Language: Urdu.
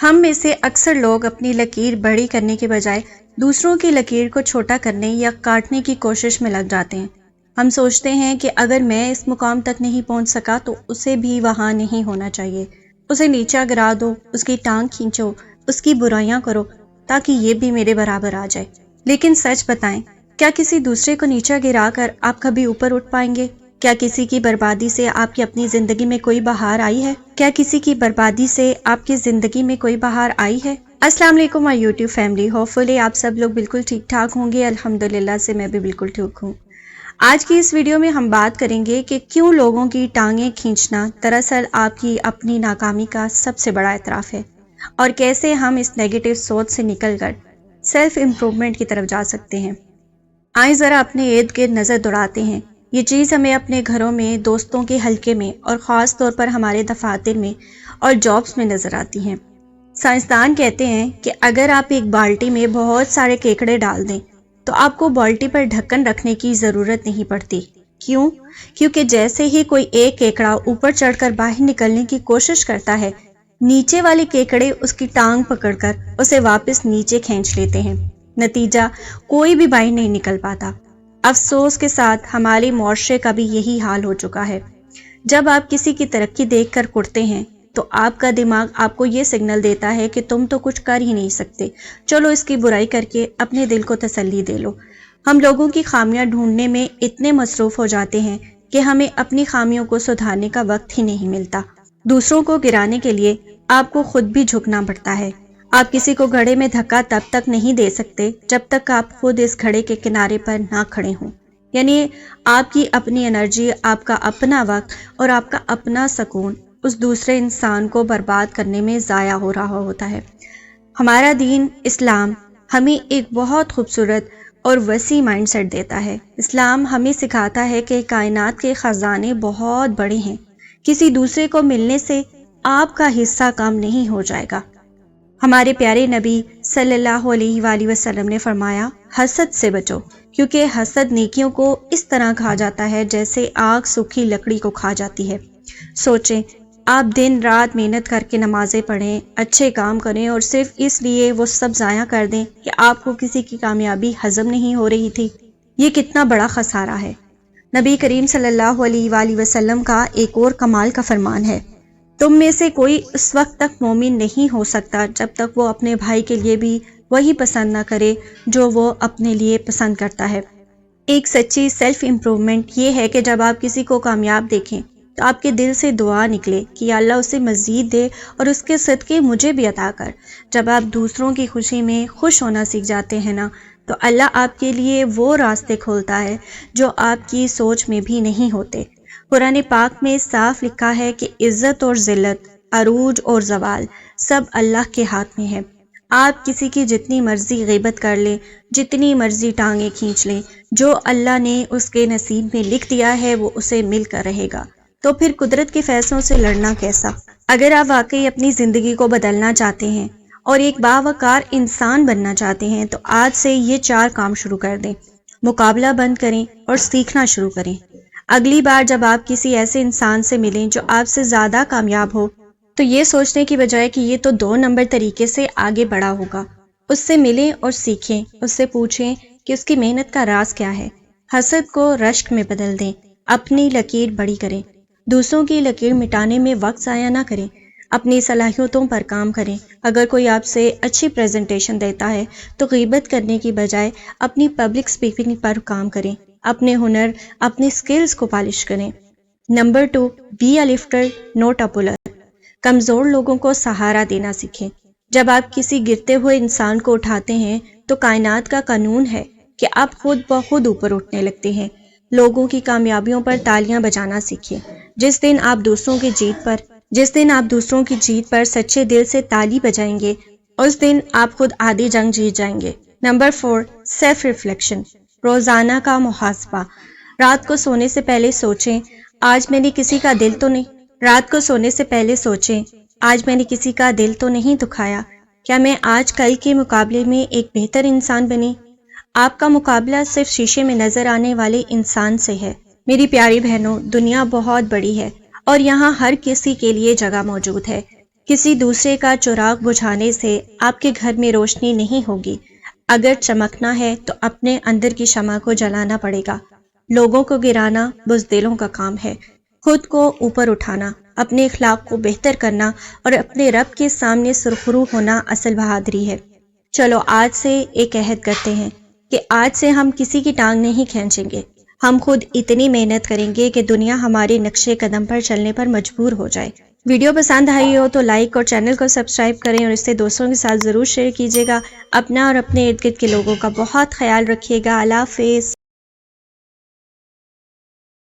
ہم میں سے اکثر لوگ اپنی لکیر بڑی کرنے کے بجائے دوسروں کی لکیر کو چھوٹا کرنے یا کاٹنے کی کوشش میں لگ جاتے ہیں۔ ہم سوچتے ہیں کہ اگر میں اس مقام تک نہیں پہنچ سکا تو اسے بھی وہاں نہیں ہونا چاہیے، اسے نیچے گرا دو، اس کی ٹانگ کھینچو، اس کی برائیاں کرو تاکہ یہ بھی میرے برابر آ جائے۔ لیکن سچ بتائیں، کیا کسی دوسرے کو نیچے گرا کر آپ کبھی اوپر اٹھ پائیں گے؟ کیا کسی کی بربادی سے آپ کی اپنی زندگی میں کوئی بہار آئی ہے؟ کیا کسی کی بربادی سے آپ کی زندگی میں کوئی بہار آئی ہے؟ السلام علیکم مائی یوٹیوب فیملی، ہوپفلی آپ سب لوگ بالکل ٹھیک ٹھاک ہوں گے۔ الحمدللہ سے میں بھی بالکل ٹھیک ہوں۔ آج کی اس ویڈیو میں ہم بات کریں گے کہ کیوں لوگوں کی ٹانگیں کھینچنا دراصل آپ کی اپنی ناکامی کا سب سے بڑا اعتراف ہے، اور کیسے ہم اس نیگیٹو سوچ سے نکل کر سیلف امپروومنٹ کی طرف جا سکتے ہیں۔ آئیں ذرا اپنے ارد گرد نظر دوڑاتے ہیں۔ یہ چیز ہمیں اپنے گھروں میں، دوستوں کے حلقے میں، اور خاص طور پر ہمارے دفاتر میں اور جابس میں نظر آتی ہیں۔ سائنسدان کہتے ہیں کہ اگر آپ ایک بالٹی میں بہت سارے کیکڑے ڈال دیں تو آپ کو بالٹی پر ڈھکن رکھنے کی ضرورت نہیں پڑتی۔ کیوں؟ کیونکہ جیسے ہی کوئی ایک کیکڑا اوپر چڑھ کر باہر نکلنے کی کوشش کرتا ہے، نیچے والے کیکڑے اس کی ٹانگ پکڑ کر اسے واپس نیچے کھینچ لیتے ہیں۔ نتیجہ کوئی بھی باہر نہیں نکل پاتا۔ افسوس کے ساتھ ہمارے معاشرے کا بھی یہی حال ہو چکا ہے۔ جب آپ کسی کی ترقی دیکھ کر کڑتے ہیں تو آپ کا دماغ آپ کو یہ سگنل دیتا ہے کہ تم تو کچھ کر ہی نہیں سکتے، چلو اس کی برائی کر کے اپنے دل کو تسلی دے لو۔ ہم لوگوں کی خامیاں ڈھونڈنے میں اتنے مصروف ہو جاتے ہیں کہ ہمیں اپنی خامیوں کو سدھارنے کا وقت ہی نہیں ملتا۔ دوسروں کو گرانے کے لیے آپ کو خود بھی جھکنا پڑتا ہے۔ آپ کسی کو گھڑے میں دھکا تب تک نہیں دے سکتے جب تک آپ خود اس گھڑے کے کنارے پر نہ کھڑے ہوں۔ یعنی آپ کی اپنی انرجی، آپ کا اپنا وقت اور آپ کا اپنا سکون اس دوسرے انسان کو برباد کرنے میں ضائع ہو رہا ہوتا ہے۔ ہمارا دین اسلام ہمیں ایک بہت خوبصورت اور وسیع مائنڈ سیٹ دیتا ہے۔ اسلام ہمیں سکھاتا ہے کہ کائنات کے خزانے بہت بڑے ہیں، کسی دوسرے کو ملنے سے آپ کا حصہ کم نہیں ہو جائے گا۔ ہمارے پیارے نبی صلی اللہ علیہ وآلہ وسلم نے فرمایا، حسد سے بچو، کیونکہ حسد نیکیوں کو اس طرح کھا جاتا ہے جیسے آگ سوکھی لکڑی کو کھا جاتی ہے۔ سوچیں، آپ دن رات محنت کر کے نمازیں پڑھیں، اچھے کام کریں، اور صرف اس لیے وہ سب ضائع کر دیں کہ آپ کو کسی کی کامیابی ہضم نہیں ہو رہی تھی۔ یہ کتنا بڑا خسارہ ہے۔ نبی کریم صلی اللہ علیہ وآلہ وسلم کا ایک اور کمال کا فرمان ہے، تم میں سے کوئی اس وقت تک مومن نہیں ہو سکتا جب تک وہ اپنے بھائی کے لیے بھی وہی پسند نہ کرے جو وہ اپنے لیے پسند کرتا ہے۔ ایک سچی سیلف امپروومنٹ یہ ہے کہ جب آپ کسی کو کامیاب دیکھیں تو آپ کے دل سے دعا نکلے کہ یا اللہ اسے مزید دے اور اس کے صدقے مجھے بھی عطا کر۔ جب آپ دوسروں کی خوشی میں خوش ہونا سیکھ جاتے ہیں نا، تو اللہ آپ کے لیے وہ راستے کھولتا ہے جو آپ کی سوچ میں بھی نہیں ہوتے۔ قرآن پاک میں صاف لکھا ہے کہ عزت اور ذلت، عروج اور زوال سب اللہ کے ہاتھ میں ہے۔ آپ کسی کی جتنی مرضی غیبت کر لیں، جتنی مرضی ٹانگیں کھینچ لیں، جو اللہ نے اس کے نصیب میں لکھ دیا ہے وہ اسے مل کر رہے گا۔ تو پھر قدرت کے فیصلوں سے لڑنا کیسا؟ اگر آپ واقعی اپنی زندگی کو بدلنا چاہتے ہیں اور ایک باوقار انسان بننا چاہتے ہیں تو آج سے یہ 4 کام شروع کر دیں۔ مقابلہ بند کریں اور سیکھنا شروع کریں۔ اگلی بار جب آپ کسی ایسے انسان سے ملیں جو آپ سے زیادہ کامیاب ہو تو یہ سوچنے کی بجائے کہ یہ تو 2 نمبر طریقے سے آگے بڑھا ہوگا، اس سے ملیں اور سیکھیں، اس سے پوچھیں کہ اس کی محنت کا راز کیا ہے۔ حسد کو رشک میں بدل دیں، اپنی لکیر بڑی کریں، دوسروں کی لکیر مٹانے میں وقت ضائع نہ کریں، اپنی صلاحیتوں پر کام کریں۔ اگر کوئی آپ سے اچھی پریزنٹیشن دیتا ہے تو غیبت کرنے کی بجائے اپنی پبلک اسپیکنگ پر کام کریں، اپنے ہنر، اپنی سکلز کو پالش کریں۔ Number 2، be a lifter not a puller. کمزور لوگوں کو سہارا دینا سیکھیں۔ جب آپ کسی گرتے ہوئے انسان کو اٹھاتے ہیں تو کائنات کا قانون ہے کہ آپ خود بخود اوپر اٹھنے لگتے ہیں۔ لوگوں کی کامیابیوں پر تالیاں بجانا سیکھیں۔ جس دن آپ دوسروں کی جیت پر سچے دل سے تالی بجائیں گے، اس دن آپ خود آدھی جنگ جیت جائیں گے۔ نمبر 4، سیلف ریفلیکشن، روزانہ کا محاسبہ۔ رات کو سونے سے پہلے سوچیں، آج میں نے کسی کا دل تو نہیں دکھایا۔ کیا میں آج کل کے مقابلے میں ایک بہتر انسان بنی؟ آپ کا مقابلہ صرف شیشے میں نظر آنے والے انسان سے ہے۔ میری پیاری بہنوں، دنیا بہت بڑی ہے اور یہاں ہر کسی کے لیے جگہ موجود ہے۔ کسی دوسرے کا چراغ بجھانے سے آپ کے گھر میں روشنی نہیں ہوگی۔ اگر چمکنا ہے تو اپنے اندر کی شمع کو جلانا پڑے گا۔ لوگوں کو گرانا بزدلوں کا کام ہے۔ خود کو اوپر اٹھانا، اپنے اخلاق کو بہتر کرنا اور اپنے رب کے سامنے سرخرو ہونا اصل بہادری ہے۔ چلو آج سے ایک عہد کرتے ہیں کہ آج سے ہم کسی کی ٹانگ نہیں کھینچیں گے۔ ہم خود اتنی محنت کریں گے کہ دنیا ہمارے نقشے قدم پر چلنے پر مجبور ہو جائے۔ ویڈیو پسند آئی ہو تو لائک اور چینل کو سبسکرائب کریں اور اسے دوستوں کے ساتھ ضرور شیئر کیجیے گا۔ اپنا اور اپنے ارد گرد کے لوگوں کا بہت خیال رکھیے گا۔ اللہ حافظ۔